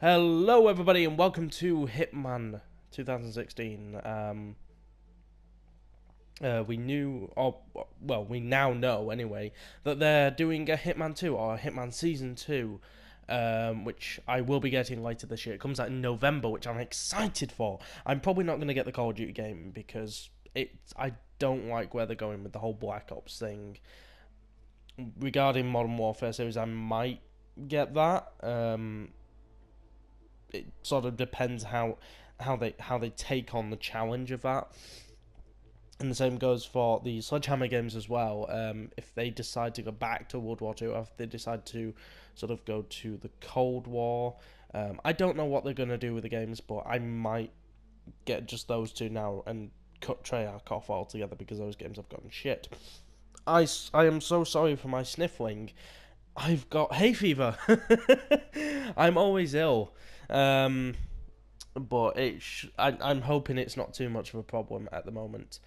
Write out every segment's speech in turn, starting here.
Hello everybody and welcome to Hitman 2016. We now know anyway, that they're doing a Hitman 2 or a Hitman Season 2, which I will be getting later this year. It comes out in November, which I'm excited for. I'm probably not going to get the Call of Duty game because I don't like where they're going with the whole Black Ops thing. Regarding Modern Warfare series, I might get that. It sort of depends how they take on the challenge of that. And the same goes for the Sledgehammer games as well. If they decide to go back to World War II, or if they decide to sort of go to the Cold War, I don't know what they're going to do with the games, but I might get just those two now and cut Treyarch off altogether because those games have gotten shit. I am so sorry for my sniffling. I've got hay fever. I'm always ill. But I'm hoping it's not too much of a problem at the moment.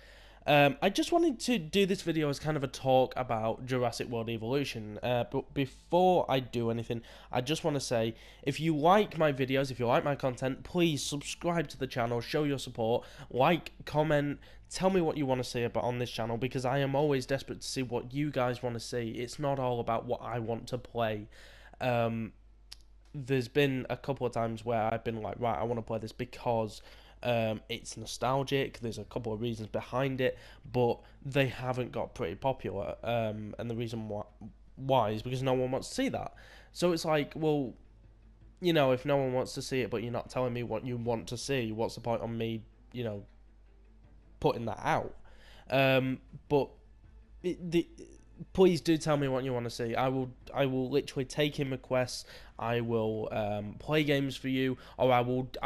I just wanted to do this video as kind of a talk about Jurassic World Evolution. But before I do anything, I just want to say, if you like my videos, if you like my content, please subscribe to the channel, show your support, like, comment, tell me what you want to see about on this channel, because I am always desperate to see what you guys want to see. It's not all about what I want to play. There's been a couple of times where I've been like, right, I want to play this because it's nostalgic. There's a couple of reasons behind it, but they haven't got pretty popular. And the reason why is because no one wants to see that. So it's like, well, if no one wants to see it, but you're not telling me what you want to see, what's the point on me, putting that out? But please do tell me what you want to see. I will literally take in requests. I will play games for you, or I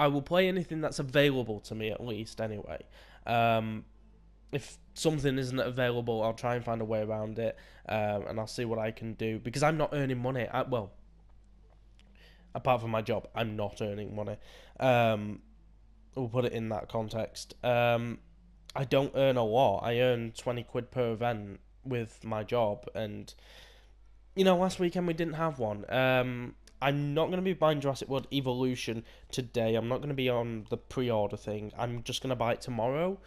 will play anything that's available to me, at least anyway. If something isn't available, I'll try and find a way around it, and I'll see what I can do, because I'm not earning money. Apart from my job, I'm not earning money. We'll put it in that context. I don't earn a lot. I earn 20 quid per event with my job, and last weekend we didn't have one. I'm not going to be buying Jurassic World Evolution today. I'm not going to be on the pre-order thing. I'm just going to buy it tomorrow.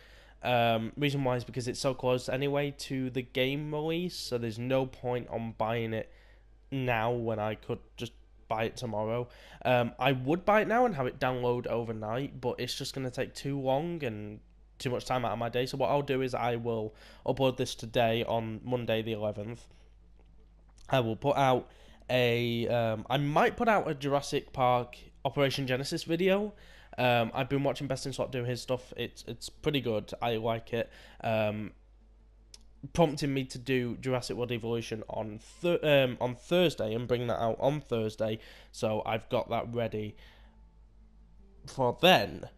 Reason why is because it's so close anyway to the game release, so there's no point on buying it now when I could just buy it tomorrow. I would buy it now and have it download overnight, but it's just going to take too long and too much time out of my day. So what I'll do is I will upload this today on Monday the 11th. I will put out I might put out a Jurassic Park Operation Genesis video. I've been watching Best in Slot do his stuff. It's pretty good. I like it. Prompting me to do Jurassic World Evolution on Thursday and bring that out on Thursday. So I've got that ready for then.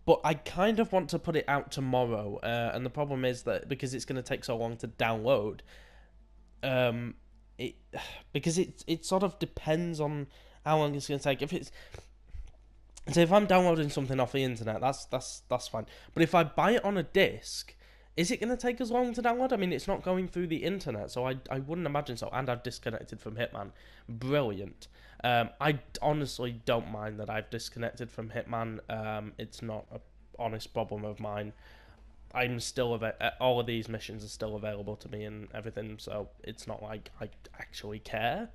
But I kind of want to put it out tomorrow, and the problem is that because it's going to take so long to download, because it sort of depends on how long it's going to take. If I'm downloading something off the internet, that's fine. But if I buy it on a disc, is it going to take as long to download? I mean, it's not going through the internet, so I wouldn't imagine so. And I've disconnected from Hitman. Brilliant. I honestly don't mind that I've disconnected from Hitman. It's not an honest problem of mine. I'm still all of these missions are still available to me and everything, so it's not like I actually care.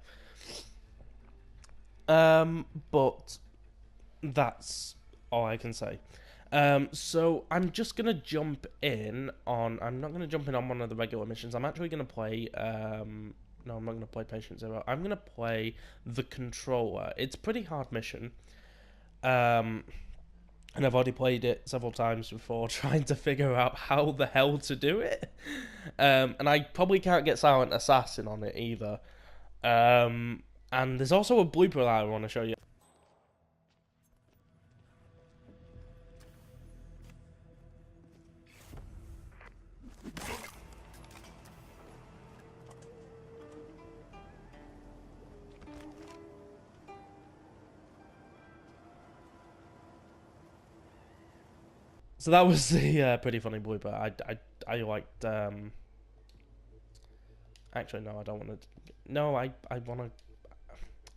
But that's all I can say. So I'm just gonna jump in on. I'm not gonna jump in on one of the regular missions. I'm actually gonna play. No, I'm not gonna play Patient Zero. I'm gonna play the Controller. It's a pretty hard mission. And I've already played it several times before, trying to figure out how the hell to do it. And I probably can't get Silent Assassin on it either. And there's also a blooper that I want to show you. So that was the pretty funny blooper. I liked. Actually, no, I don't want to. No, I want to.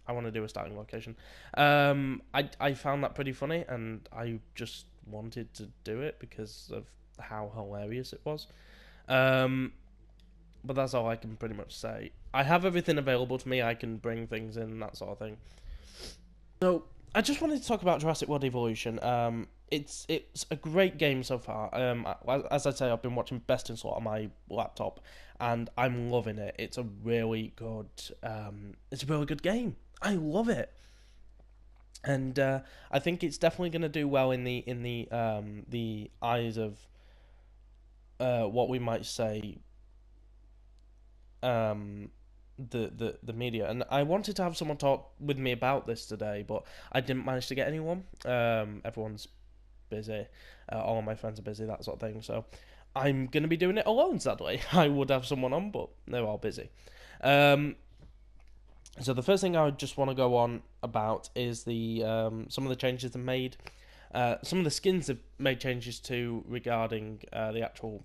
I want to do a starting location. I found that pretty funny, and I just wanted to do it because of how hilarious it was. Um, but that's all I can pretty much say. I have everything available to me. I can bring things in, that sort of thing. So I just wanted to talk about Jurassic World Evolution. It's a great game so far. As I say, I've been watching Best in Slot on my laptop, and I'm loving it. It's a really good game. I love it, and I think it's definitely going to do well in the eyes of what we might say the media. And I wanted to have someone talk with me about this today, but I didn't manage to get anyone. Everyone's busy. All of my friends are busy, that sort of thing. So I'm gonna be doing it alone. Sadly, I would have someone on, but they're all busy. So the first thing I just want to go on about is the some of the changes they've made. Some of the skins have made changes to regarding the actual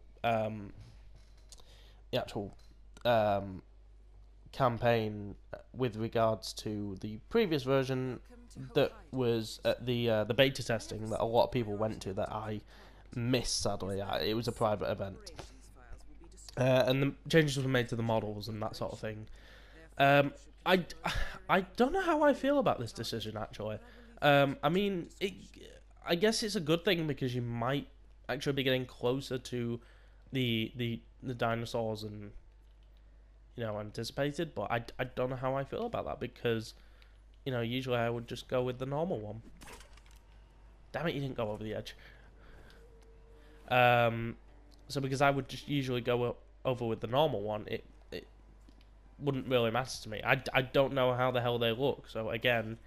campaign with regards to the previous version that was at the beta testing that a lot of people went to that I missed, sadly. It was a private event. And the changes were made to the models and that sort of thing. I, I don't know how I feel about this decision, actually. I mean, I guess it's a good thing because you might actually be getting closer to the dinosaurs and anticipated, but I don't know how I feel about that because usually I would just go with the normal one. Damn it, you didn't go over the edge. So because I would just usually go over with the normal one, it wouldn't really matter to me. I don't know how the hell they look, so again,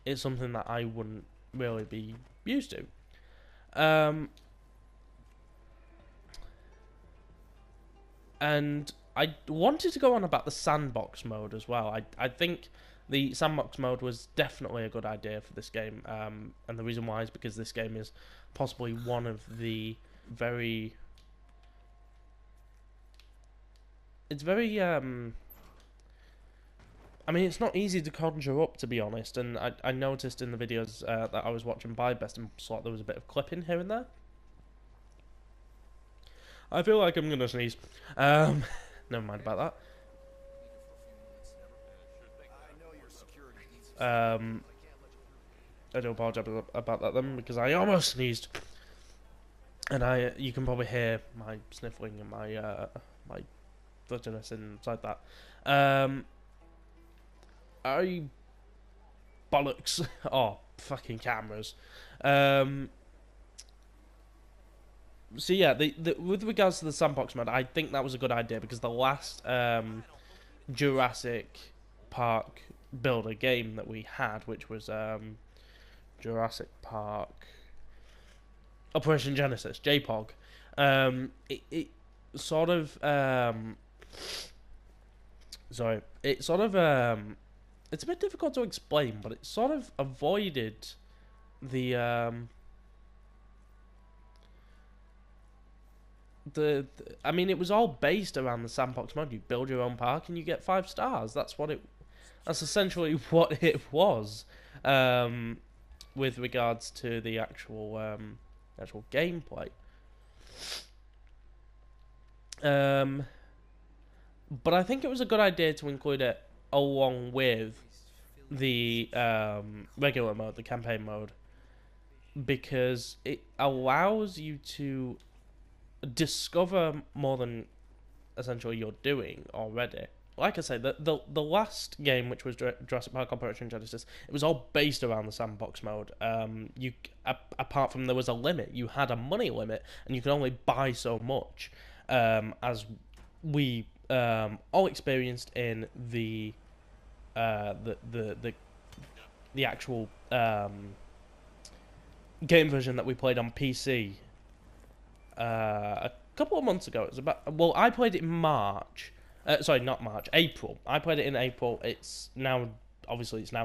it's something that I wouldn't really be used to. And I wanted to go on about the sandbox mode as well. I think the sandbox mode was definitely a good idea for this game. And the reason why is because this game is possibly one of the very... It's very... I mean, it's not easy to conjure up, to be honest. And I noticed in the videos that I was watching by Best in Slot, there was a bit of clipping here and there. I feel like I'm going to sneeze. Never mind about that. I do apologize about that then, because I almost sneezed. And you can probably hear my sniffling and my flirtiness inside that. Bollocks. Oh, fucking cameras. So yeah, with regards to the sandbox mode, I think that was a good idea because the last Jurassic Park builder game that we had, which was Jurassic Park Operation Genesis, JPOG, it sort of sorry, it sort of it's a bit difficult to explain, but it sort of avoided the I mean, it was all based around the sandbox mode. You build your own park and you get 5 stars. That's essentially what it was, with regards to the actual gameplay. But I think it was a good idea to include it along with the regular mode, the campaign mode, because it allows you to discover more than essentially you're doing already. Like I say, the last game, which was Jurassic Park Operation Genesis, it was all based around the sandbox mode. Apart from there was a limit, you had a money limit, and you could only buy so much. As we all experienced in the actual game version that we played on PC a couple of months ago. It was I played it in March. Sorry, not March, April. I played it in April. It's now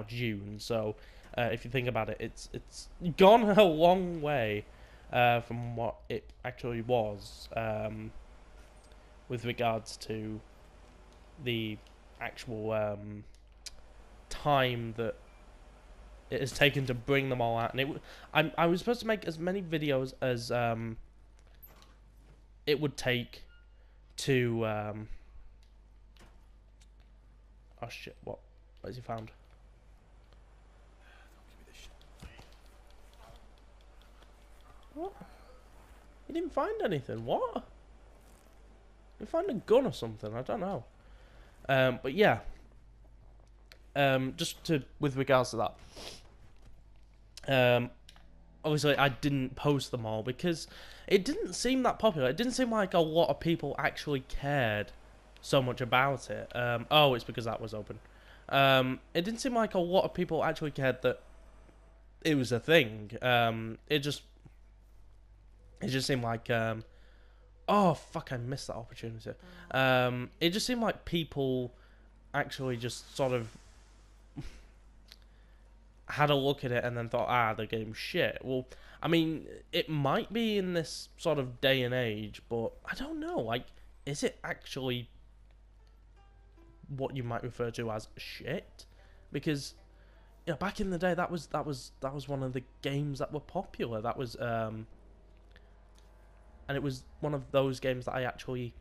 June. So if you think about it, it's gone a long way from what it actually was with regards to the actual time that it has taken to bring them all out, and I was supposed to make as many videos as it would take to oh shit, what has he found? What? He didn't find anything. What? He found a gun or something. I don't know. But yeah. Just to with regards to that. Obviously, I didn't post them all because it didn't seem that popular. It didn't seem like a lot of people actually cared so much about it. Oh, it's because that was open. It didn't seem like a lot of people actually cared that it was a thing. It just seemed like, oh fuck, I missed that opportunity. It just seemed like people actually just sort of had a look at it and then thought, the game's shit. Well, I mean, it might be in this sort of day and age, but I don't know. Like, is it actually what you might refer to as shit? Because back in the day, that was one of the games that were popular. That was and it was one of those games that I actually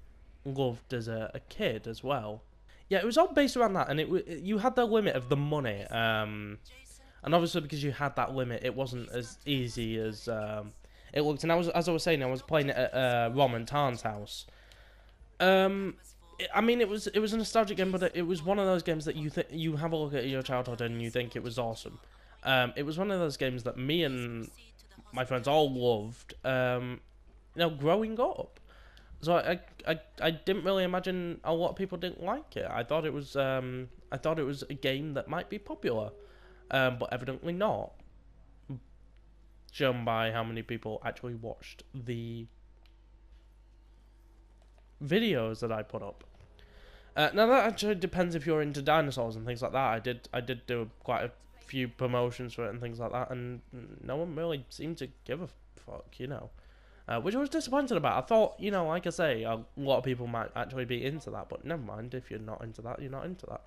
loved as a kid as well. Yeah, it was all based around that, and you had the limit of the money. And obviously, because you had that limit, it wasn't as easy as it looked. And as I was saying, I was playing it at Rom and Tarn's house. I mean, it was a nostalgic game, but it was one of those games that you have a look at your childhood and you think it was awesome. It was one of those games that me and my friends all loved. Growing up. So I didn't really imagine a lot of people didn't like it. I thought it was a game that might be popular. But evidently not. Shown by how many people actually watched the videos that I put up. Now that actually depends if you're into dinosaurs and things like that. I did do quite a few promotions for it and things like that, and no one really seemed to give a fuck, which I was disappointed about. I thought, like I say, a lot of people might actually be into that, but never mind. If you're not into that, you're not into that.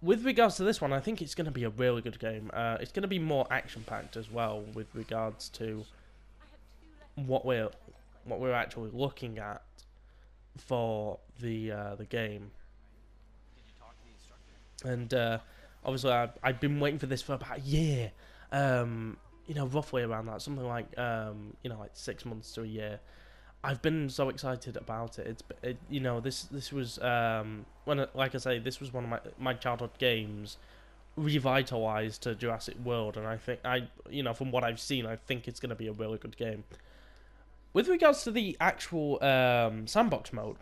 With regards to this one, I think it's going to be a really good game. It's going to be more action-packed as well with regards to what we're actually looking at for the game. And obviously, I've been waiting for this for about a year. Roughly around that, something like like 6 months to a year. I've been so excited about it. This was like I say, this was one of my childhood games, revitalized to Jurassic World, and I think from what I've seen, I think it's going to be a really good game. With regards to the actual sandbox mode,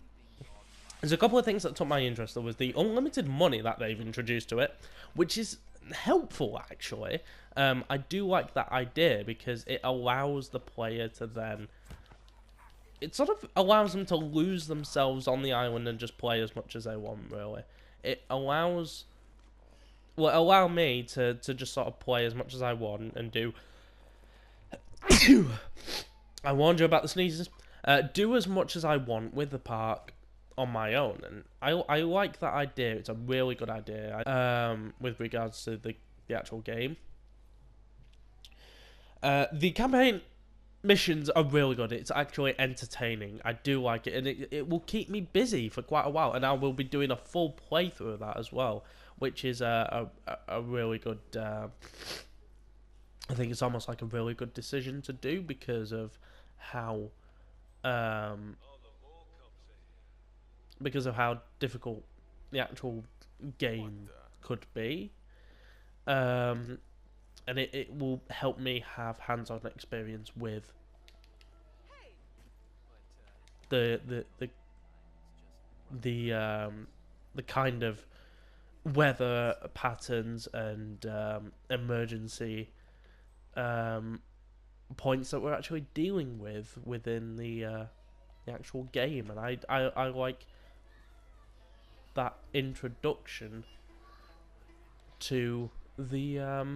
there's a couple of things that took my interest. There was the unlimited money that they've introduced to it, which is helpful actually. I do like that idea because it allows the player to then. It sort of allows them to lose themselves on the island and just play as much as they want, really. It allow me to just sort of play as much as I want and do... I warned you about the sneezes. Do as much as I want with the park on my own. And I like that idea. It's a really good idea with regards to the actual game. The campaign... missions are really good. It's actually entertaining. I do like it, and it will keep me busy for quite a while. And I will be doing a full playthrough of that as well, which is a really good. I think it's almost like a really good decision to do because of how difficult the actual game could be. And it will help me have hands-on experience with the kind of weather patterns and emergency points that we're actually dealing with within the actual game, and I like that introduction to the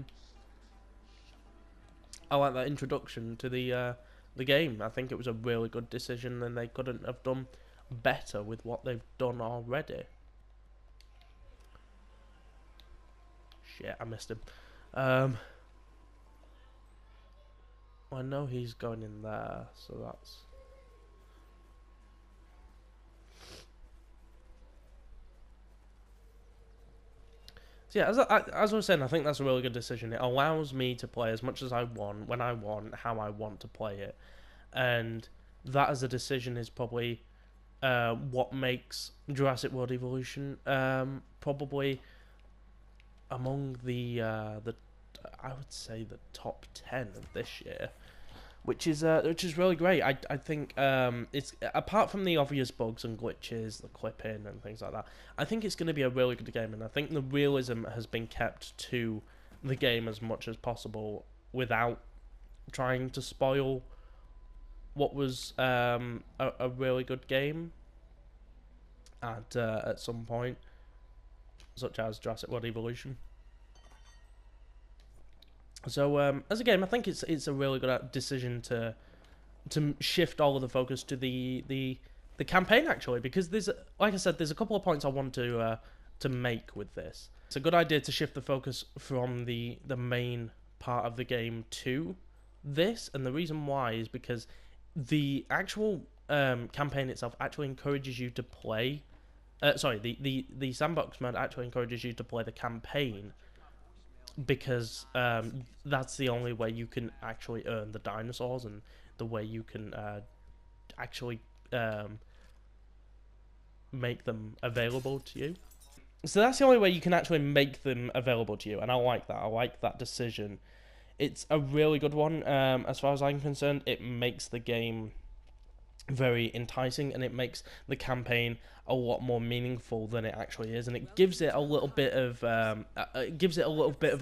the game. I think it was a really good decision, and they couldn't have done better with what they've done already. Shit, I missed him. I know he's going in there, so that's... So yeah, as I was saying, I think that's a really good decision. It allows me to play as much as I want, when I want, how I want to play it. And that as a decision is probably what makes Jurassic World Evolution probably among the I would say the top 10 of this year, which is really great. I think it's, apart from the obvious bugs and glitches, the clipping and things like that, I think it's going to be a really good game, and I think the realism has been kept to the game as much as possible without trying to spoil what was a really good game at some point, such as Jurassic World Evolution. So as a game, I think it's a really good decision to shift all of the focus to the campaign, actually, because there's, like I said, there's a couple of points I want to make with this. It's a good idea to shift the focus from the main part of the game to this, and the reason why is because the actual campaign itself actually encourages you to play. The sandbox mode actually encourages you to play the campaign, because that's the only way you can actually earn the dinosaurs, and the way you can actually make them available to you. So that's the only way you can actually make them available to you, and I like that. I like that decision. It's a really good one. As far as I'm concerned, it makes the game very enticing, and it makes the campaign a lot more meaningful than it actually is, and it gives it a little bit of a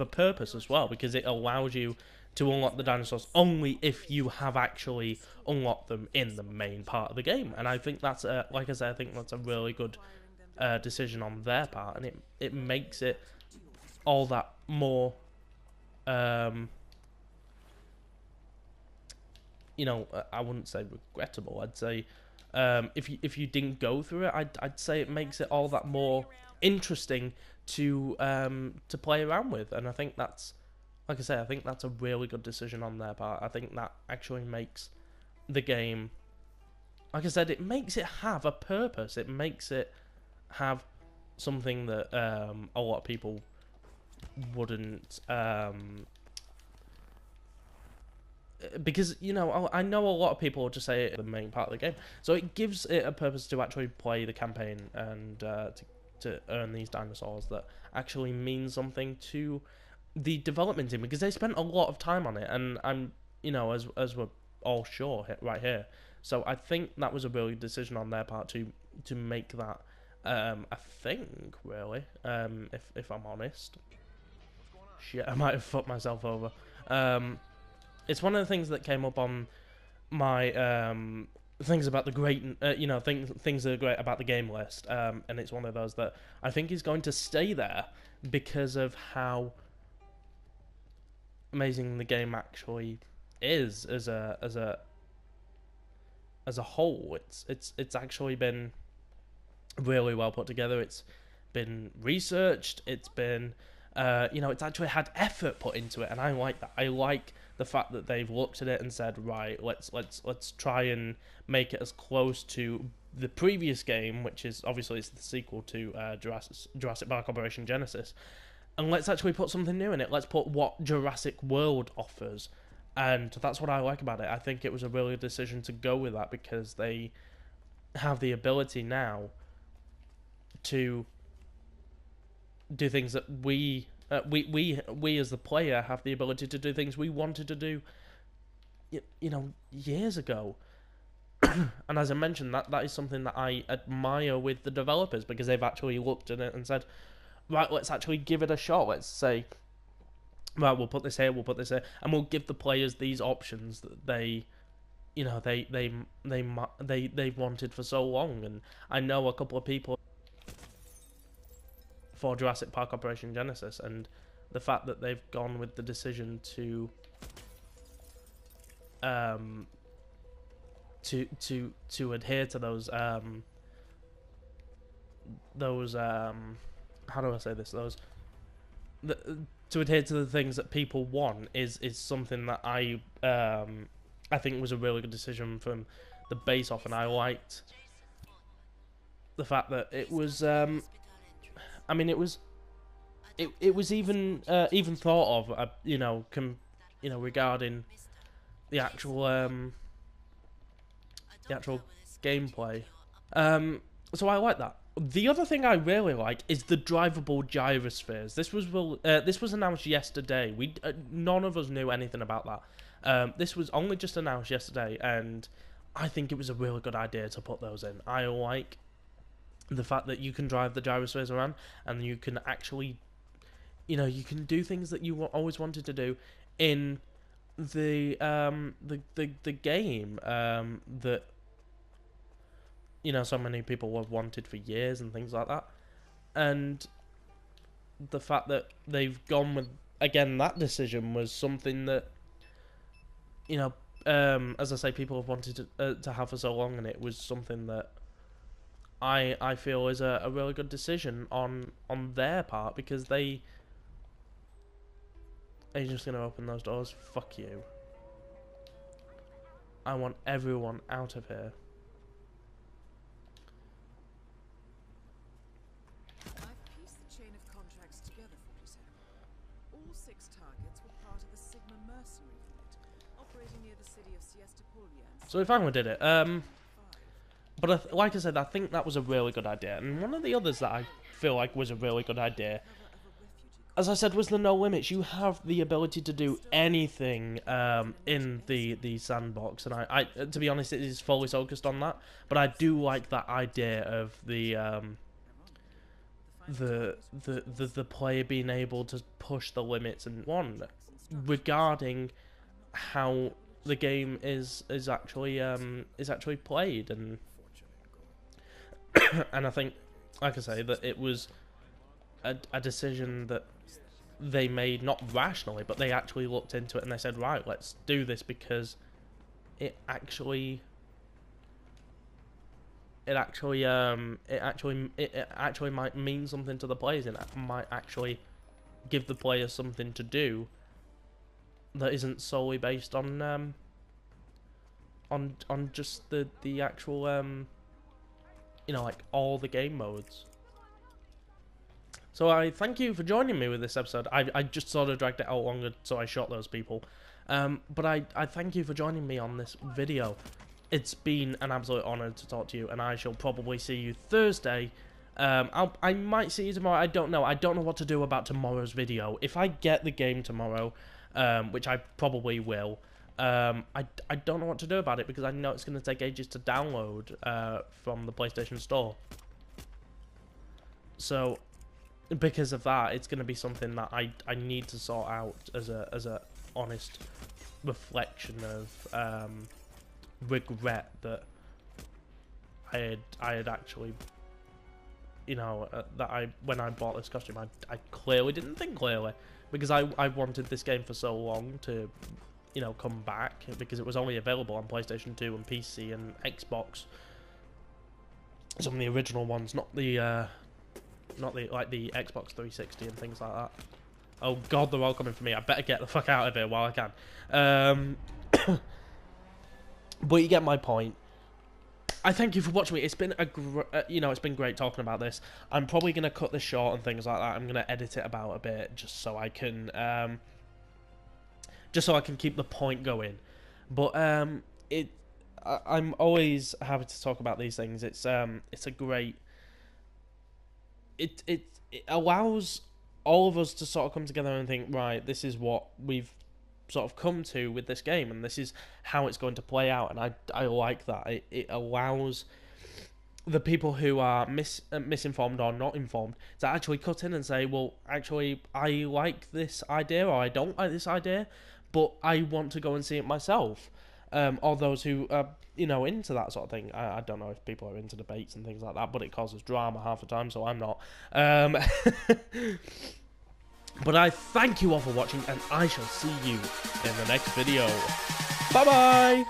purpose as well, because it allows you to unlock the dinosaurs only if you have actually unlocked them in the main part of the game. And I think that's like I said, I think that's a really good decision on their part, and it makes it all that more I wouldn't say regrettable. I'd say if you didn't go through it, I'd say it makes it all that more interesting to play around with. And I think that's, like I say, I think that's a really good decision on their part. I think that actually makes the game, like I said, it makes it have a purpose. It makes it have something that a lot of people wouldn't. Because, I know a lot of people will just say it's the main part of the game. So it gives it a purpose to actually play the campaign, and to earn these dinosaurs that actually mean something to the development team, because they spent a lot of time on it, and I'm, as we're all sure right here. So I think that was a really good decision on their part to make that a thing, really, if I'm honest. Shit, I might have fucked myself over. It's one of the things that came up on my things about the great, things that are great about the game list, and it's one of those that I think is going to stay there because of how amazing the game actually is as a whole. It's actually been really well put together. It's been researched. It's been it's actually had effort put into it, and I like that. I like the fact that they've looked at it and said, right, let's try and make it as close to the previous game, which is obviously it's the sequel to Jurassic Park Operation Genesis, and let's actually put something new in it. Let's put what Jurassic World offers, and that's what I like about it. I think it was a really good decision to go with that, because they have the ability now to do things that we as the player have the ability to do things we wanted to do, years ago. And as I mentioned, that is something that I admire with the developers, because they've actually looked at it and said, right, let's actually give it a shot. Let's say, right, we'll put this here, and we'll give the players these options that they wanted for so long. And I know a couple of people for Jurassic Park Operation Genesis, and the fact that they've gone with the decision to adhere to those how do I say this, to adhere to the things that people want is something that I think was a really good decision from the base off, and I liked the fact that it was I mean, it was even thought of, regarding the actual gameplay. So I like that. The other thing I really like is the drivable gyrospheres. This was announced yesterday. None of us knew anything about that. This was only just announced yesterday, and I think it was a really good idea to put those in. I like the fact that you can drive the gyrospheres around, and you can actually, you can do things that you always wanted to do in the game that so many people have wanted for years and things like that. And the fact that they've gone with, again, that decision was something that as I say, people have wanted to have for so long, and it was something that I feel is a really good decision on their part, because are you just going to open those doors? Fuck you. I want everyone out of here. I've pieced the chain of contracts together for you, sir. All 6 targets were part of the Sigma mercenary fleet, operating near the city of Siesta Puglia. So we finally did it. But like I said, I think that was a really good idea. And one of the others that I feel like was a really good idea, as I said, was the no limits. You have the ability to do anything in the sandbox, and I to be honest, it is fully focused on that. But I do like that idea of the player being able to push the limits, and one regarding how the game is actually played, and and I think, like I say, that it was a decision that they made, not rationally, but they actually looked into it and they said, right, let's do this, because it actually might mean something to the players, and it might actually give the players something to do that isn't solely based on just the actual like all the game modes. So I thank you for joining me with this episode. I just sort of dragged it out longer, so I shot those people. But I thank you for joining me on this video. It's been an absolute honour to talk to you, and I shall probably see you Thursday. I might see you tomorrow. I don't know. I don't know what to do about tomorrow's video. If I get the game tomorrow, which I probably will, I don't know what to do about it, because I know it's going to take ages to download from the PlayStation Store. So, because of that, it's going to be something that I need to sort out as a honest reflection of regret that I had actually, that when I bought this costume, I clearly didn't think clearly, because I wanted this game for so long to come back, because it was only available on PlayStation 2 and PC and Xbox. Some of the original ones, not the like the Xbox 360 and things like that. Oh god, they're all coming for me. I better get the fuck out of here while I can. But you get my point. I thank you for watching me. It's been it's been great talking about this. I'm probably gonna cut this short and things like that. I'm gonna edit it about a bit just so I can keep the point going. But I'm always happy to talk about these things. It's a great. It allows all of us to sort of come together and think, right, this is what we've sort of come to with this game, and this is how it's going to play out, and I like that. It allows the people who are misinformed or not informed to actually cut in and say, well, actually, I like this idea, or I don't like this idea, but I want to go and see it myself. Or those who are, into that sort of thing. I don't know if people are into debates and things like that, but it causes drama half the time, so I'm not. But I thank you all for watching, and I shall see you in the next video. Bye-bye!